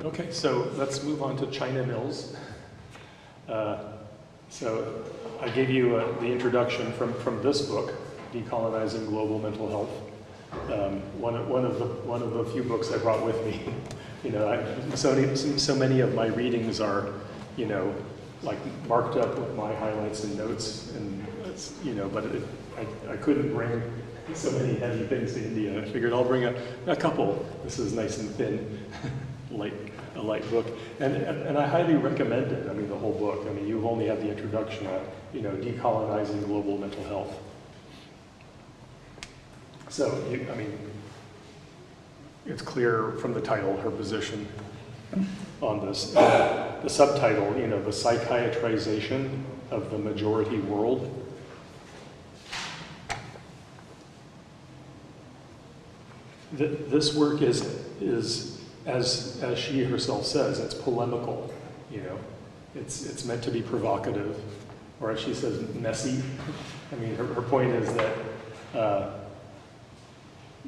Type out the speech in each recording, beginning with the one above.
Okay, so let's move on to China Mills. So I gave you the introduction from this book, Decolonizing Global Mental Health. One of the few books I brought with me. You know, so many of my readings are, you know, like marked up with my highlights and notes, and it's, you know, but I couldn't bring so many heavy things to India. I figured I'll bring a couple. This is nice and thin, a light book, and I highly recommend it. I mean, the whole book. I mean, you've only had the introduction on, you know, decolonizing global mental health. So, I mean, it's clear from the title her position on this. The subtitle, you know, the psychiatrization of the majority world. This work is as she herself says, it's polemical. You know, it's meant to be provocative, or as she says, messy. I mean, her point is that.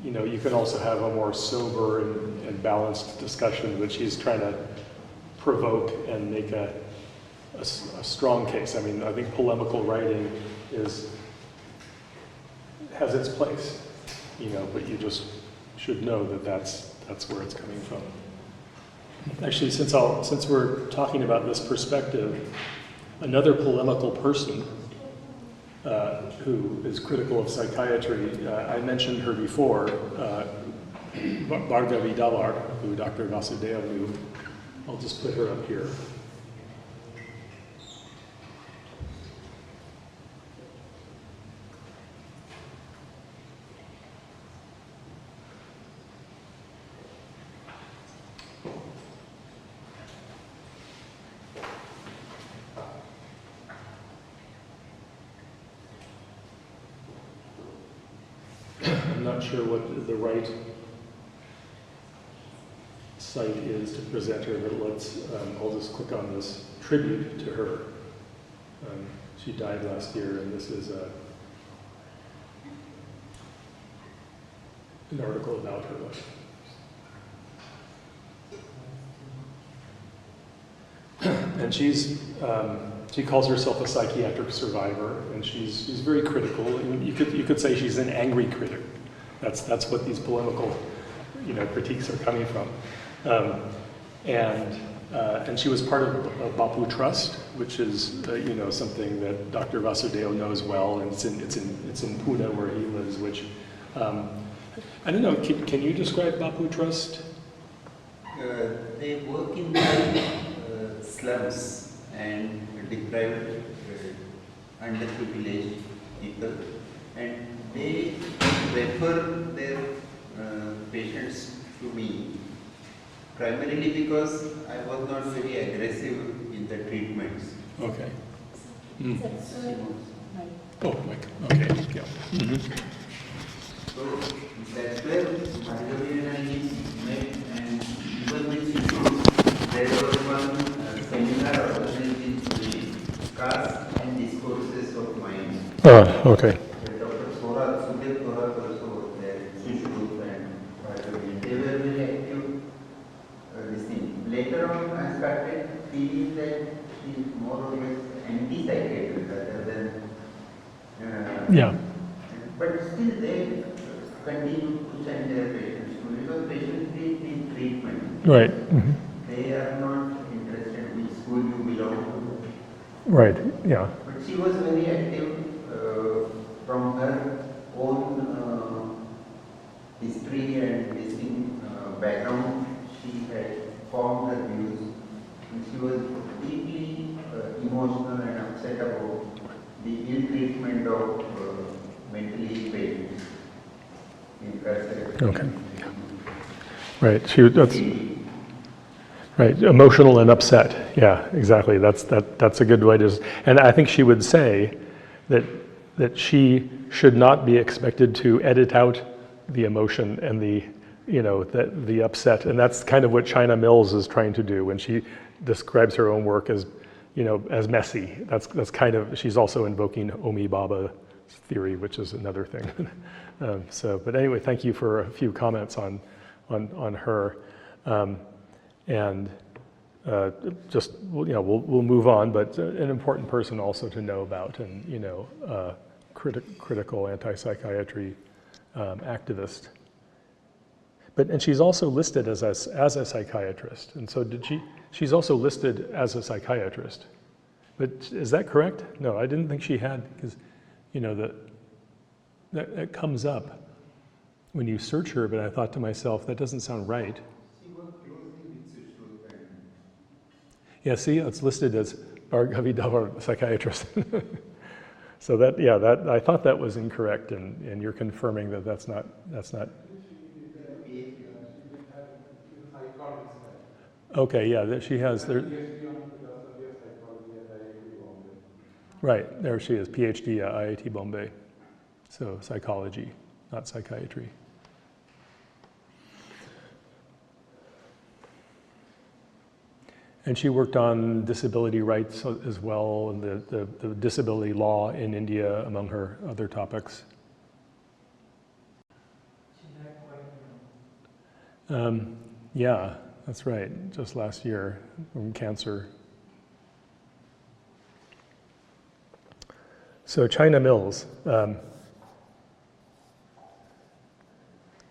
You know, you can also have a more sober and balanced discussion, but she's trying to provoke and make a strong case. I mean, I think polemical writing has its place, you know, but you just should know that that's where it's coming from. Actually, since we're talking about this perspective, another polemical person who is critical of psychiatry. I mentioned her before, Bhargavi Davar, who Dr. Vasudeva knew. I'll just put her up here. I'm not sure what the right site is to present her, but I'll just click on this tribute to her. She died last year, and this is an article about her life. And she calls herself a psychiatric survivor, and she's very critical. You could say she's an angry critic. That's what these polemical, you know, critiques are coming from. And she was part of Bapu Trust, which is you know, something that Dr. Vasudeva knows well, and it's in Pune where he lives. Which I don't know. Can you describe Bapu Trust? They work in the slums and deprived, underprivileged people, and they refer their patients to me primarily because I was not very aggressive in the treatments. Okay. Mm. Oh, Mike. Okay. Yeah. Mm-hmm. So that's where Bhargavi and I met, and even with there was one seminar organized in Pune, Cars and Discourses of Mind. Okay. Dr. Sudev Thorat also was there, Sushrup and Bhargavi. They were very active listening. Later on, I started feeling that she is more or less anti-psychiatric rather than. Yeah. But still, they continue to send their patients to, because patients need treatment. Right. Mm-hmm. They are not interested which school you belong to. Right. Yeah. But she was very active from her own history and listening background. She had formed her views, and she was deeply emotional and upset about the ill treatment of mentally ill patients in carceral. Okay. Right. Right. Emotional and upset. Yeah. Exactly. That's a good way to. And I think she would say that she should not be expected to edit out the emotion and the upset, and that's kind of what China Mills is trying to do when she describes her own work as, you know, as messy. That's kind of, she's also invoking Omi Baba theory, which is another thing. But anyway, thank you for a few comments on her. And just, we'll move on, but an important person also to know about, and, critical anti-psychiatry activist. And she's also listed as a psychiatrist. And so she's also listed as a psychiatrist. But is that correct? No, I didn't think she had, because, that comes up when you search her, but I thought to myself, that doesn't sound right. She worked closely with Sushruta and Yeah, see, it's listed as Bhargavi Davar, psychiatrist. So I thought that was incorrect, and you're confirming that that's not. Okay, yeah, that she has there. Right, there she is, PhD at IIT Bombay. So psychology, not psychiatry. And she worked on disability rights as well, and the disability law in India, among her other topics. Yeah, that's right, just last year from cancer. So China Mills.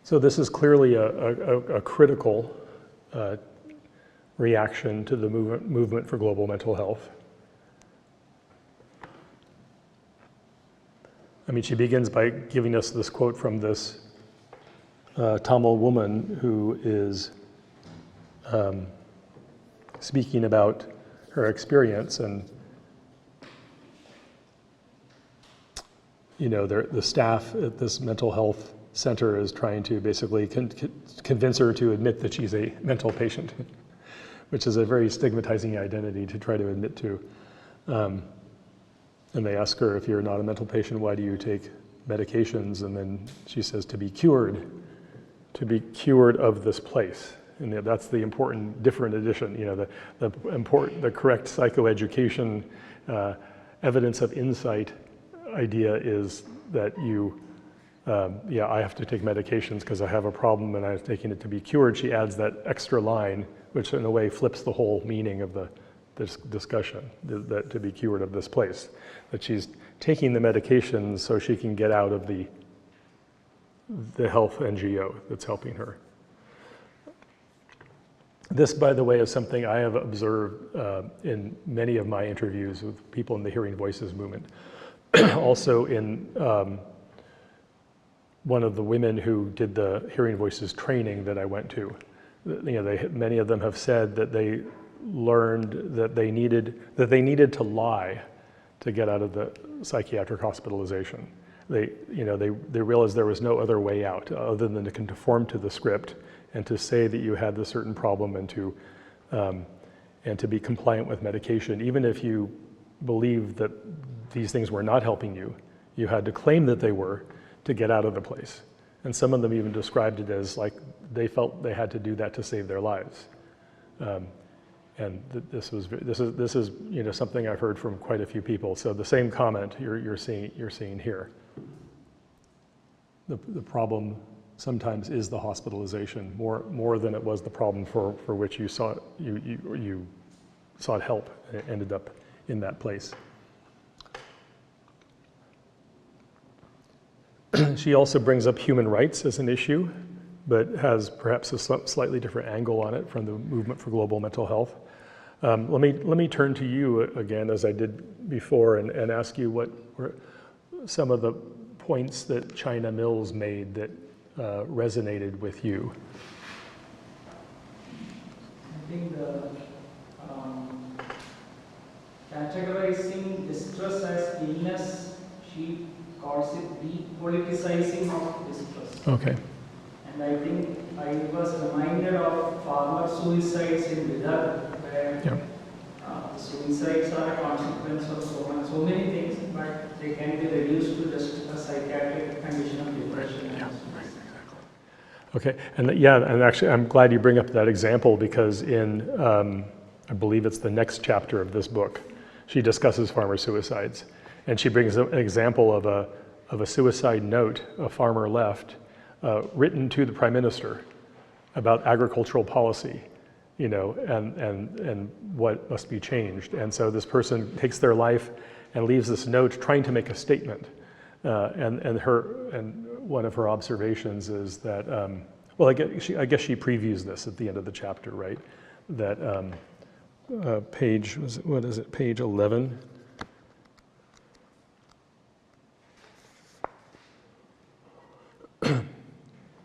So this is clearly a critical reaction to the movement for global mental health. I mean, she begins by giving us this quote from this Tamil woman who is speaking about her experience, and the staff at this mental health center is trying to basically convince her to admit that she's a mental patient, which is a very stigmatizing identity to try to admit to. And they ask her, if you're not a mental patient, why do you take medications? And then she says, to be cured of this place. And that's the important, different addition, the correct psychoeducation, evidence of insight idea is that I have to take medications because I have a problem and I'm taking it to be cured. She adds that extra line, which in a way flips the whole meaning of this discussion, that to be cured of this place. That she's taking the medications so she can get out of the health NGO that's helping her. This, by the way, is something I have observed in many of my interviews with people in the Hearing Voices movement. Also in one of the women who did the Hearing Voices training that I went to. Many of them have said that they learned that they needed to lie to get out of the psychiatric hospitalization. They realized there was no other way out other than to conform to the script and to say that you had this certain problem and to be compliant with medication. Even if you believed that these things were not helping you, you had to claim that they were to get out of the place. And some of them even described it as like they felt they had to do that to save their lives. And this is something I've heard from quite a few people. So the same comment you're seeing here. The problem sometimes is the hospitalization more than it was the problem for which you sought help and ended up in that place. She also brings up human rights as an issue, but has perhaps a slightly different angle on it from the movement for global mental health. Let me turn to you again, as I did before, and ask you what were some of the points that China Mills made that resonated with you. I think categorizing distress as illness, she calls it depoliticizing of distress. Okay. And I think I was reminded of farmer suicides in Bidar, where suicides are a consequence of so many things, but they can be reduced to just a psychiatric condition of depression. Yeah, right, exactly. Okay, and actually I'm glad you bring up that example, because in, I believe it's the next chapter of this book, she discusses farmer suicides. And she brings an example of a suicide note a farmer left, written to the Prime Minister about agricultural policy, you know, and what must be changed. And so this person takes their life and leaves this note trying to make a statement. And one of her observations is that, well, I guess she previews this at the end of the chapter, right? That page, what is it, page 11?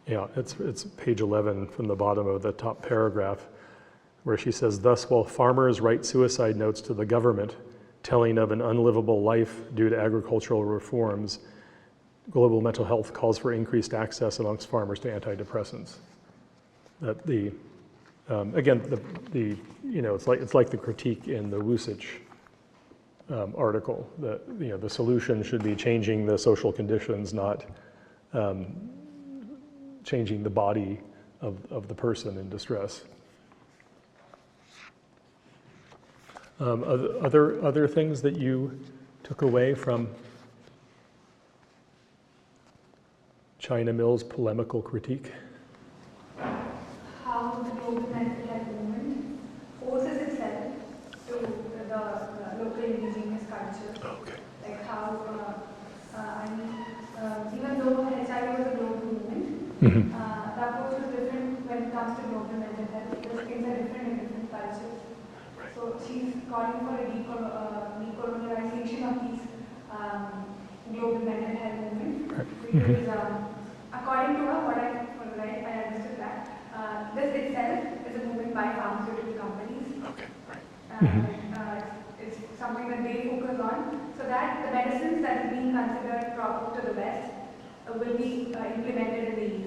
Yeah, it's page 11 from the bottom of the top paragraph, where she says, thus, while farmers write suicide notes to the government telling of an unlivable life due to agricultural reforms, global mental health calls for increased access amongst farmers to antidepressants. That the again, the you know, it's like the critique in the Wusic article, that, you know, the solution should be changing the social conditions, not changing the body of the person in distress. Other things that you took away from China Mill's polemical critique? How the global mental health movement forces itself to the local indigenous culture. Okay. Like how, I mean, even though HIV was a global movement, Mm-hmm. the approach was different when it comes to global mental health because things are different in different cultures. Right. So she's calling for a decolonialization of these global mental health movement. Right. Because according to her, what I understood that this itself is a movement by pharmaceutical companies. Okay. Right. It's something that they focus on, so that the medicines that is being considered proper to the West will be implemented in the East.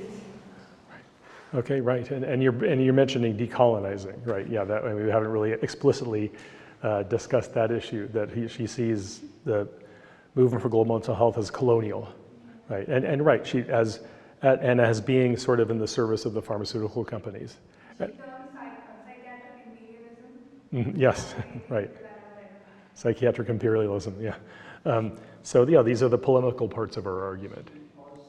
Okay, right, and you're mentioning decolonizing, right? Yeah, that, I mean, we haven't really explicitly discussed that issue. That she sees the movement for global mental health as colonial, right? And right, she as being sort of in the service of the pharmaceutical companies. She terms psychiatric imperialism. Yes, right. Psychiatric imperialism, yeah. So yeah, these are the polemical parts of our argument. Also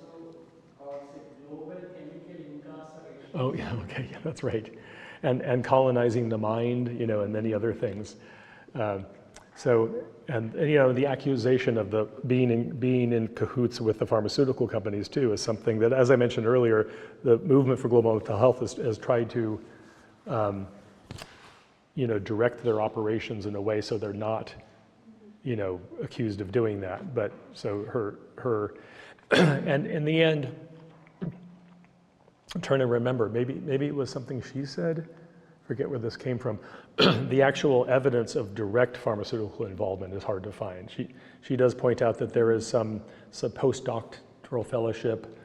calls it global chemical incarceration. Oh yeah, okay, yeah, that's right. And colonizing the mind, you know, and many other things. And you know, the accusation of the being in cahoots with the pharmaceutical companies too is something that, as I mentioned earlier, the movement for global mental health has tried to, you know, direct their operations in a way so they're not, you know, accused of doing that. But so her, and in the end, I'm trying to remember, maybe it was something she said, forget where this came from. The actual evidence of direct pharmaceutical involvement is hard to find. She does point out that there is some postdoctoral fellowship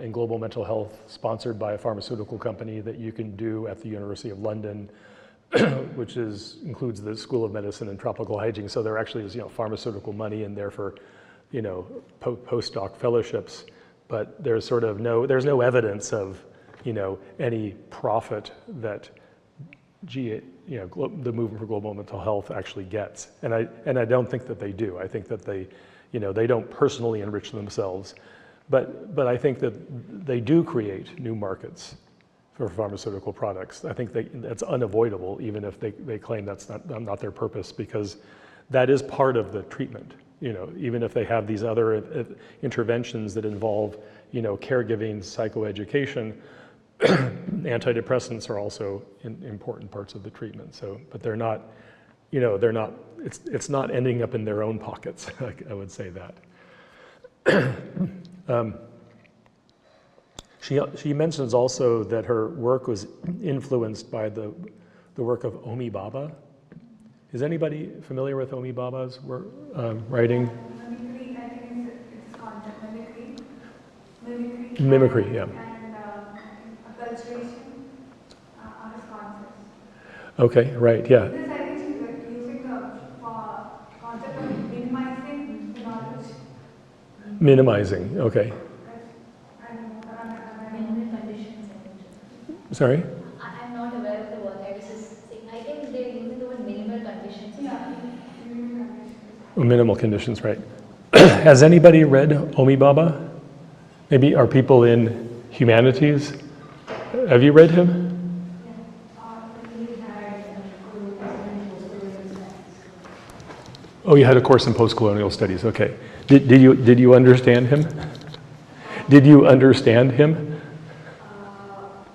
in global mental health sponsored by a pharmaceutical company that you can do at the University of London, which includes the School of Medicine and Tropical Hygiene. So there actually is, you know, pharmaceutical money in there for, you know, postdoc fellowships, but there's no evidence of, you know, any profit that the movement for global mental health actually gets. And I don't think that they do. I think that they, you know, they don't personally enrich themselves, but I think that they do create new markets for pharmaceutical products. I think that's unavoidable, even if they claim that's not their purpose, because that is part of the treatment. You know, even if they have these other interventions that involve, you know, caregiving, psychoeducation, antidepressants are also important parts of the treatment. So, but they're not, you know, it's not ending up in their own pockets. I would say that. She mentions also that her work was influenced by the work of Omi Baba. Is anybody familiar with Omi Baba's work, writing? Mimicry, I think it's concept mimicry. Mimicry, yeah. And acculturation are his concepts. Okay, right, yeah. This, I think she's using the concept of minimizing the knowledge. Minimizing, okay. I don't know. Minimal conditions, I think. Sorry? I'm not aware of the word. I was just saying, I think they're using the word minimal conditions. Yeah, minimum conditions. Minimal conditions, right. Has anybody read Omi Baba? Maybe are people in humanities? Have you read him? Yeah. Oh, you had a course in post-colonial studies, okay. Did you understand him? Did you understand him?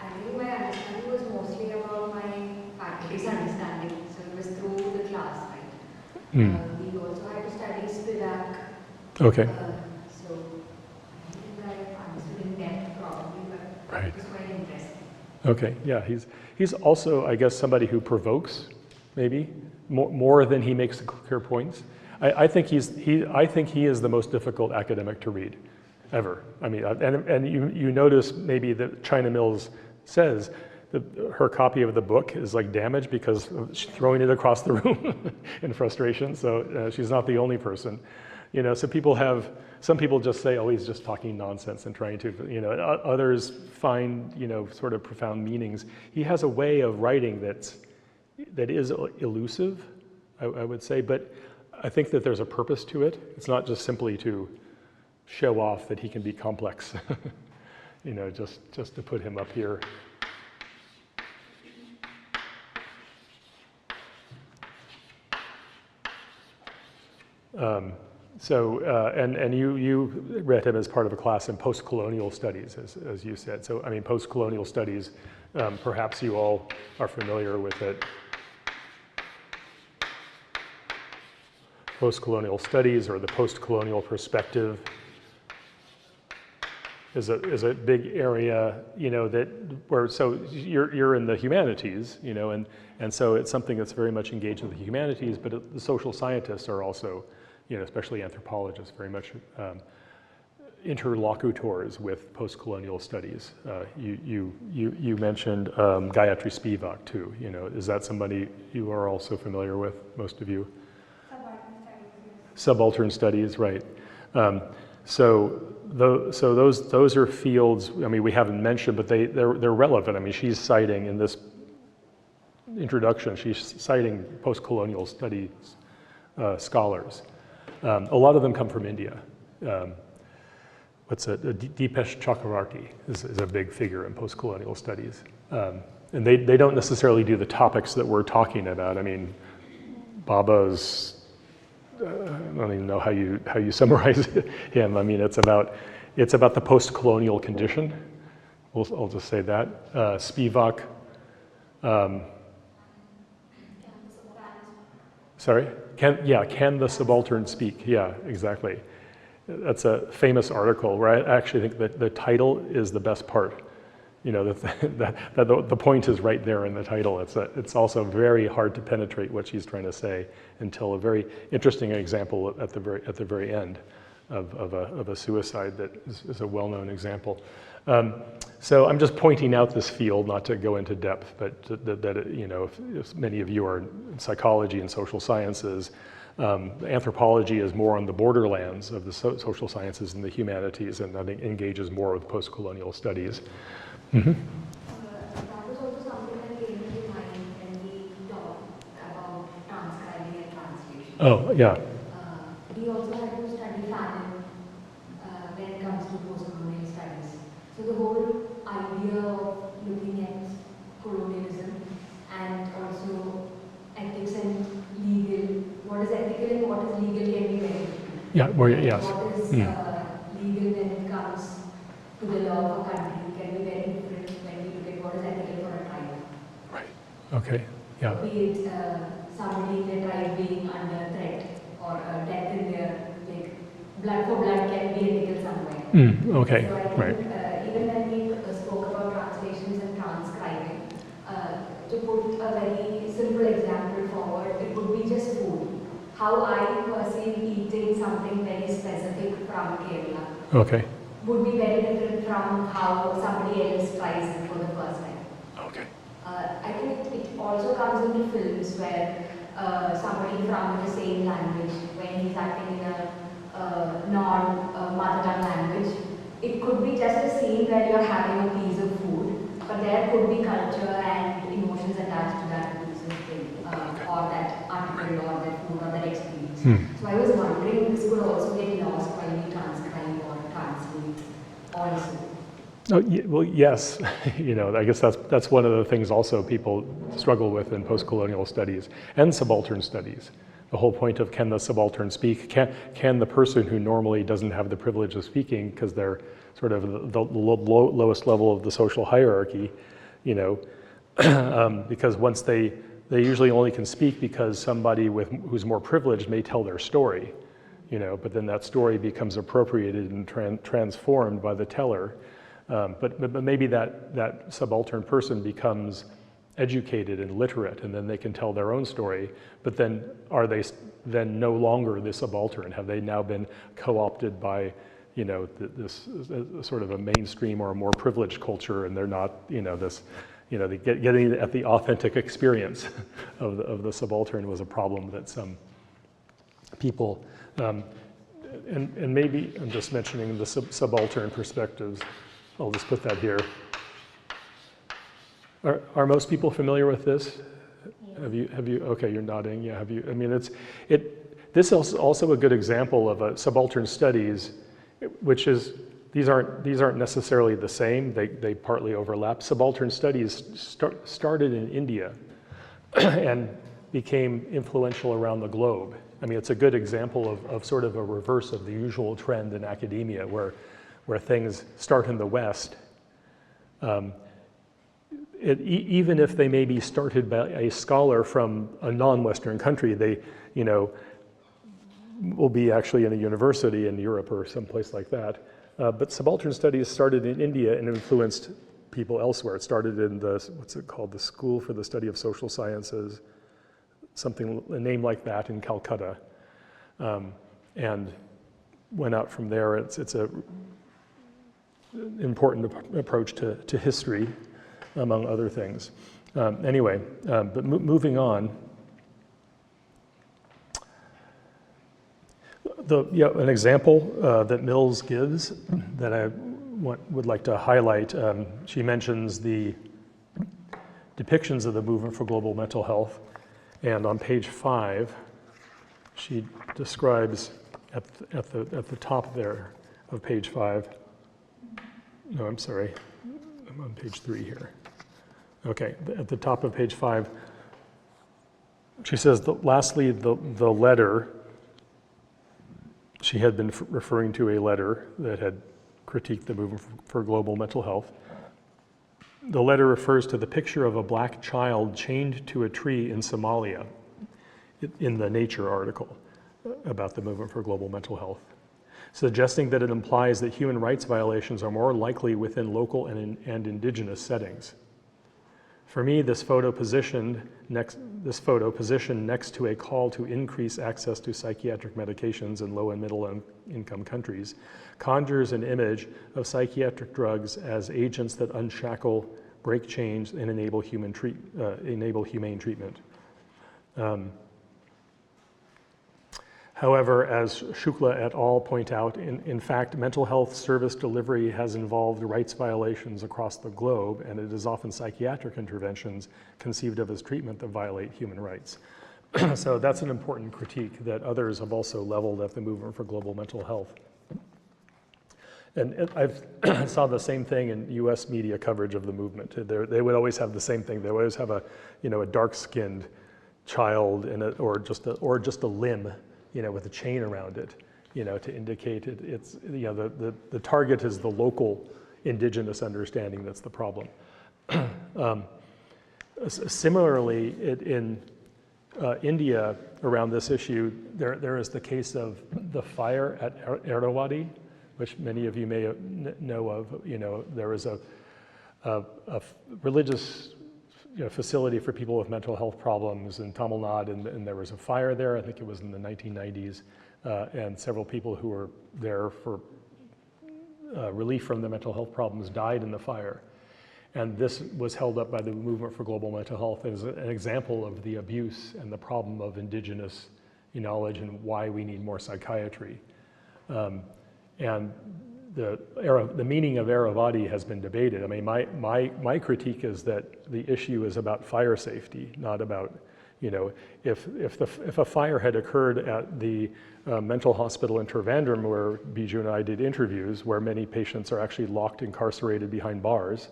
I think my understanding was mostly about my faculty's understanding, so it was through the class, right? Hmm. We also had to study Spivak, Okay, so I think I understood in depth probably, but right. it was quite interesting. Okay, yeah, he's also, I guess, somebody who provokes, maybe, more than he makes clear points. I think I think he is the most difficult academic to read, ever. I mean, and you notice maybe that China Mills says that her copy of the book is like damaged because she's throwing it across the room in frustration. So she's not the only person, you know. So some people just say, oh, he's just talking nonsense and trying to, you know. Others find, you know, sort of profound meanings. He has a way of writing that is elusive, I would say, but I think that there's a purpose to it. It's not just simply to show off that he can be complex, you know, just to put him up here. And you read him as part of a class in post-colonial studies, as you said. So, I mean, post-colonial studies, perhaps you all are familiar with it. Post-colonial studies, or the post-colonial perspective, is a big area, you know, so you're in the humanities, you know, and so it's something that's very much engaged with the humanities, but the social scientists are also, you know, especially anthropologists, very much interlocutors with post-colonial studies. You mentioned Gayatri Spivak too, you know. Is that somebody you are also familiar with, most of you? Subaltern studies, right. So those are fields, I mean, we haven't mentioned, but they're relevant. I mean, she's citing in this introduction, she's citing post-colonial studies scholars. A lot of them come from India. Dipesh Chakravarti is a big figure in post-colonial studies. And they don't necessarily do the topics that we're talking about. I mean, Baba's, I don't even know how you summarize him. I mean, it's about the post-colonial condition. I'll just say that. Spivak. Sorry? Can the subaltern speak? Yeah, exactly. That's a famous article where I actually think that the title is the best part. You know, the point is right there in the title. It's also very hard to penetrate what she's trying to say until a very interesting example at the very end of a suicide that is a well-known example. So I'm just pointing out this field, not to go into depth, but that you know, if many of you are in psychology and social sciences, anthropology is more on the borderlands of the social sciences and the humanities, and I think engages more with post-colonial studies. Mm-hmm. That was also something that came into mind when we talked about transcribing and translation. Oh, yeah. We also had to study Fanon when it comes to post-colonial studies. So the whole idea of looking at colonialism and also ethics and legal, what is ethical and what is legal can be very different. Yeah, yes. What is legal when it comes to the law of a country can be very different when we look at what is ethical for a tribe. Right. Okay. Yeah. Be it somebody in the tribe being under threat or death in their, like, blood for blood can be ethical somewhere. Okay. So I think, Right. even when we spoke about translations and transcribing, to put a very simple example forward, it would be just food. How I perceive eating something very specific from Kerala Okay. would be very different from how somebody else tries it for the first time. Okay. I think it also comes into films where somebody from the same language, when he's acting in a non-mother tongue language, it could be just a scene where you're having a piece of food, but there could be culture and emotions attached to that piece of thing, or that article, or that food, or that experience. So I was wondering, this could also get lost while we transcribe or translate also. Oh, well, yes. You know, I guess that's one of the things also people struggle with in post-colonial studies and subaltern studies. The whole point of can the subaltern speak? Can the person who normally doesn't have the privilege of speaking because they're sort of the lowest level of the social hierarchy, you know, because once they usually only can speak because somebody who's more privileged may tell their story, you know, but then that story becomes appropriated and transformed by the teller. But maybe that subaltern person becomes educated and literate, and then they can tell their own story, but then are they then no longer the subaltern? Have they now been co-opted by, you know, this sort of a mainstream or a more privileged culture, and they're not, you know, this, you know, getting at the authentic experience of the subaltern was a problem that some people, and maybe I'm just mentioning the subaltern perspectives. I'll just put that here. Are most people familiar with this? Yes. Have you, okay, you're nodding, yeah, have you, I mean, this is also a good example of a subaltern studies, which is, these aren't necessarily the same, they partly overlap. Subaltern studies started in India and became influential around the globe. I mean, it's a good example of sort of a reverse of the usual trend in academia where things start in the West. Even if they may be started by a scholar from a non-Western country, they, you know, will be actually in a university in Europe or someplace like that. But subaltern studies started in India and influenced people elsewhere. It started in what's it called, the School for the Study of Social Sciences, a name like that in Calcutta, and went out from there. It's a important approach to history, among other things. Anyway, but moving on. An example that Mills gives that I would like to highlight, she mentions the depictions of the movement for global mental health, and on page 5, she describes at the top there of page 5. No, I'm sorry, I'm on page 3 here. Okay, at the top of page 5, she says that lastly, the letter, she had been referring to a letter that had critiqued the movement for global mental health. The letter refers to the picture of a black child chained to a tree in Somalia in the Nature article about the movement for global mental health, suggesting that it implies that human rights violations are more likely within local and indigenous settings. For me, this photo positioned next to a call to increase access to psychiatric medications in low and middle income countries conjures an image of psychiatric drugs as agents that unshackle, break chains, and enable humane treatment. However, as Shukla et al. Point out, in fact, mental health service delivery has involved rights violations across the globe, and it is often psychiatric interventions conceived of as treatment that violate human rights. So that's an important critique that others have also leveled at the movement for global mental health. And I've saw the same thing in US media coverage of the movement. They would always have the same thing. They would always have a dark-skinned child or just a limb, with a chain around it, to indicate it's the target is the local indigenous understanding that's the problem. Similarly, in India, around this issue, there is the case of the fire at Erowadi, which many of you may know of. There was a religious facility for people with mental health problems in Tamil Nadu, and there was a fire there. I think it was in the 1990s, and several people who were there for relief from the mental health problems died in the fire. And this was held up by the Movement for Global Mental Health as an example of the abuse and the problem of indigenous knowledge and why we need more psychiatry. And the meaning of Erowadi has been debated. I mean, my critique is that the issue is about fire safety, not about, if a fire had occurred at the mental hospital in Trivandrum, where Biju and I did interviews, where many patients are actually locked, incarcerated behind bars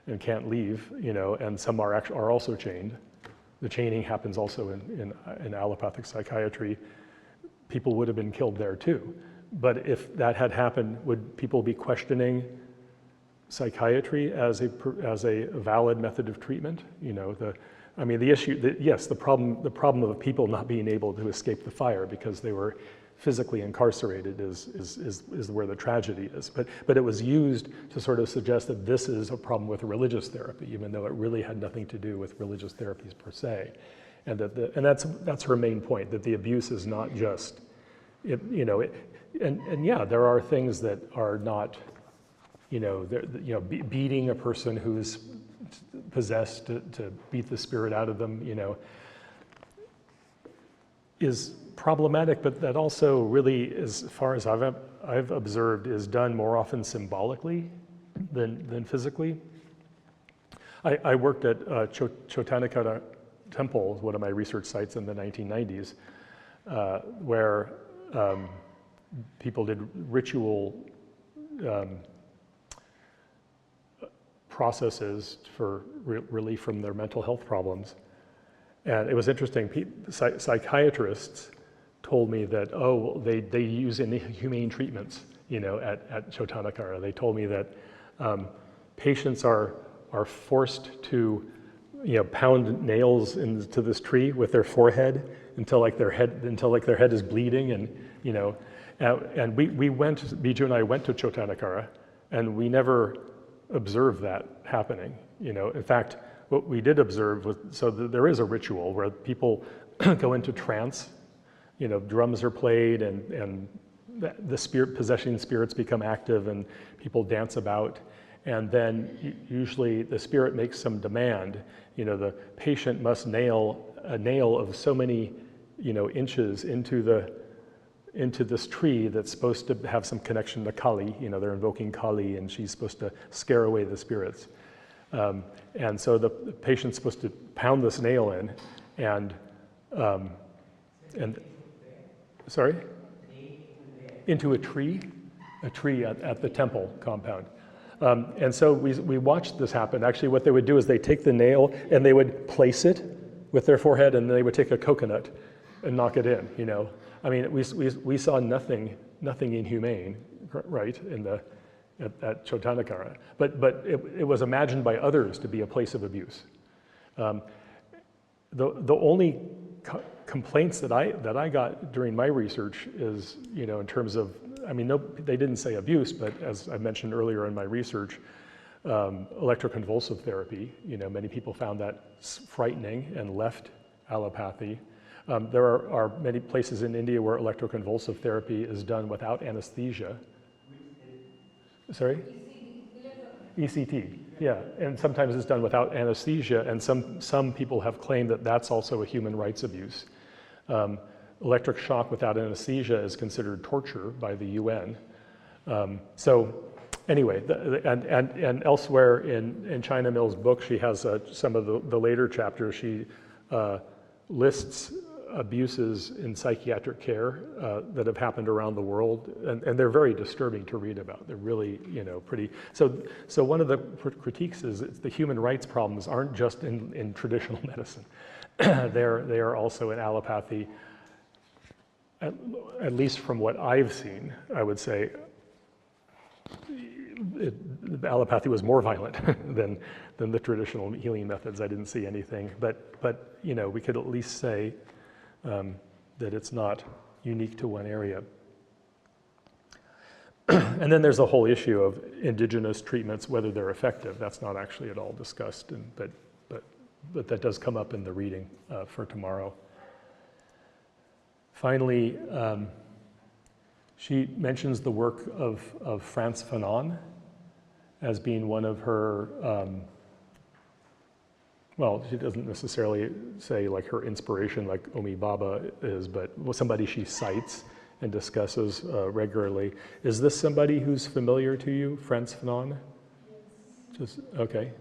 and can't leave, and some are also chained, the chaining happens also in allopathic psychiatry, people would have been killed there too. But if that had happened, would people be questioning psychiatry as a valid method of treatment? You know, the issue, yes, the problem of people not being able to escape the fire because they were physically incarcerated is where the tragedy is. But it was used to sort of suggest that this is a problem with religious therapy, even though it really had nothing to do with religious therapies per se. And that's her main point, that the abuse is not just, and yeah, there are things that are not, beating a person who's possessed to beat the spirit out of them, is problematic, but that also really, as far as I've observed, is done more often symbolically than physically. I worked at Chotanagara Temple, one of my research sites in the 1990s, where people did ritual processes for relief from their mental health problems. And it was interesting, psychiatrists told me that, they use inhumane treatments, at Chotanagara. They told me that patients are forced to, pound nails into this tree with their forehead until their head is bleeding, and and Biju and I went to Chotanagara, and we never observed that happening. In fact, what we did observe was, there is a ritual where people go into trance, drums are played, and the possessing spirits become active, and people dance about, and then usually the spirit makes some demand. The patient must nail a nail of so many, inches into this tree that's supposed to have some connection to Kali. They're invoking Kali, and she's supposed to scare away the spirits. And so the patient's supposed to pound this nail in, and sorry? Into a tree at the temple compound. And so we watched this happen. Actually, what they would do is they take the nail and they would place it with their forehead, and they would take a coconut and knock it in. I mean, we saw nothing inhumane, right, at Chotanagara, but it was imagined by others to be a place of abuse. The only complaints that I got during my research is, in terms of, they didn't say abuse, but as I mentioned earlier in my research, electroconvulsive therapy, many people found that frightening and left allopathy. There are many places in India where electroconvulsive therapy is done without anesthesia. Sorry? ECT, yeah, and sometimes it's done without anesthesia, and some people have claimed that that's also a human rights abuse. Electric shock without anesthesia is considered torture by the UN. So anyway, and elsewhere in China Mill's book, she has some of the later chapters, she lists abuses in psychiatric care that have happened around the world, and they're very disturbing to read about. They're really, pretty. So one of the critiques is the human rights problems aren't just in traditional medicine. They are also in allopathy. At least from what I've seen, I would say allopathy was more violent than the traditional healing methods. I didn't see anything, but we could at least say that it's not unique to one area. And then there's a whole issue of indigenous treatments, whether they're effective. That's not actually at all discussed, but that does come up in the reading for tomorrow. Finally, she mentions the work of Frantz Fanon as being one of her, well, she doesn't necessarily say like her inspiration like Omi Baba is, but somebody she cites and discusses regularly. Is this somebody who's familiar to you, Frantz Fanon? Just, okay.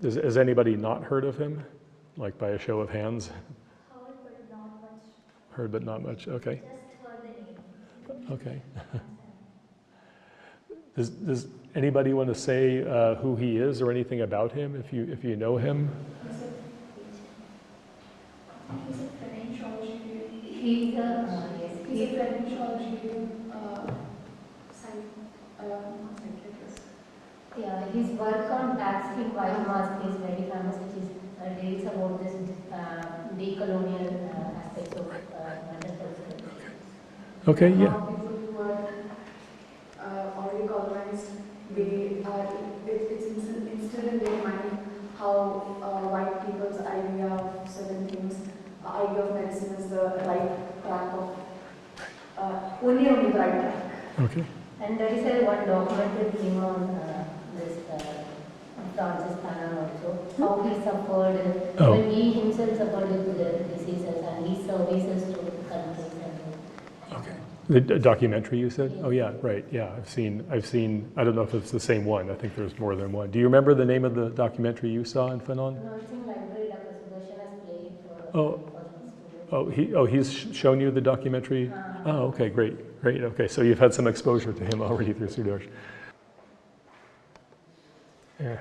Has anybody not heard of him? Like by a show of hands? Heard but not much. Heard but not much, okay. Just heard the name. Okay. Does anybody want to say who he is or anything about him, if you know him? He's a, yes, He's a he's French Algerian psychiatrist. yeah, his work on tax free white mask is very famous, which is deals about this decolonial aspects of mental health. Okay, yeah. How people who are already colonized, they are, it's instilled in their mind how white people's idea of certain things, idea of medicine is the right track of, only the right track. Okay. And there is a one documentary film on this Francis Fanon also, how he suffered, Oh. when he himself suffered with the diseases and his services to the countries and Okay. The documentary you said? Oh yeah, right. Yeah, I've seen. I don't know if it's the same one. I think there's more than one. Do you remember the name of the documentary you saw in Fanon? no, it's in library. Dr. Sudarshan has played for students. He's shown you the documentary. Oh, okay, great. Okay, so you've had some exposure to him already through Sudarsh. Yeah.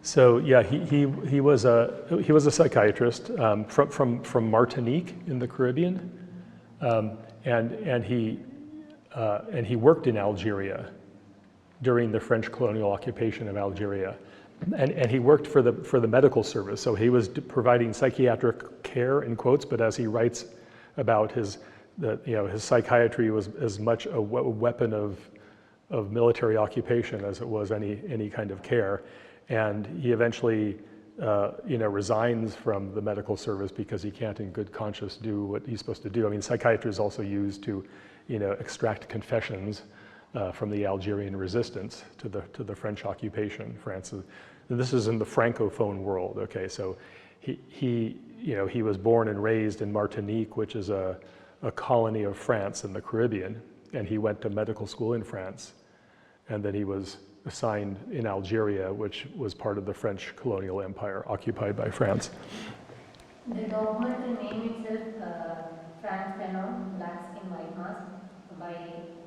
So yeah, he was a psychiatrist from Martinique in the Caribbean, and he worked in Algeria during the French colonial occupation of Algeria, and he worked for the medical service. So he was providing psychiatric care in quotes, but as he writes about his psychiatry was as much a weapon of military occupation as it was any kind of care. And he eventually, resigns from the medical service because he can't in good conscience do what he's supposed to do. I mean, psychiatry is also used to, extract confessions from the Algerian resistance to the French occupation. France, this is in the Francophone world. Okay, so he was born and raised in Martinique, which is a colony of France in the Caribbean, and he went to medical school in France, and then he was assigned in Algeria, which was part of the French colonial empire occupied by France. The documentary name itself, Frank Fanon, Black Skin White Mask, by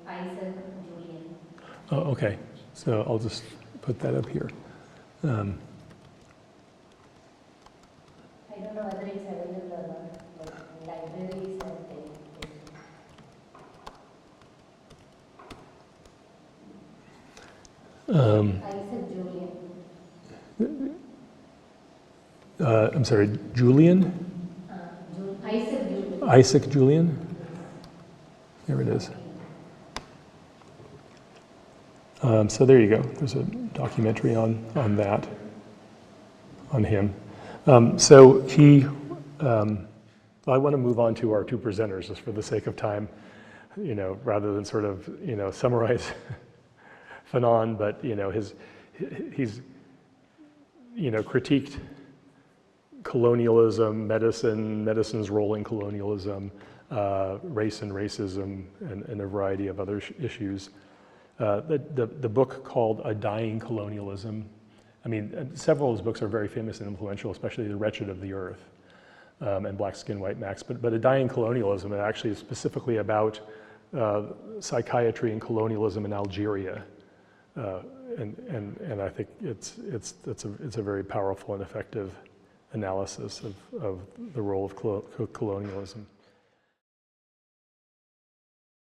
Isaac Julien. Oh, okay. So I'll just put that up here. I don't know whether it's available or not, but in libraries and Isaac Julien. I'm sorry, Julian? Isaac Julien. Isaac Julian? There it is. So there you go. There's a documentary on that, on him. So he, I want to move on to our two presenters just for the sake of time, rather than sort of, summarize Fanon, but, he's, critiqued colonialism, medicine's role in colonialism, race and racism, and a variety of other issues. The book called A Dying Colonialism, I mean, several of his books are very famous and influential, especially The Wretched of the Earth and Black Skin, White Masks. But A Dying Colonialism, it actually is specifically about psychiatry and colonialism in Algeria. And I think it's a very powerful and effective analysis of the role of colonialism.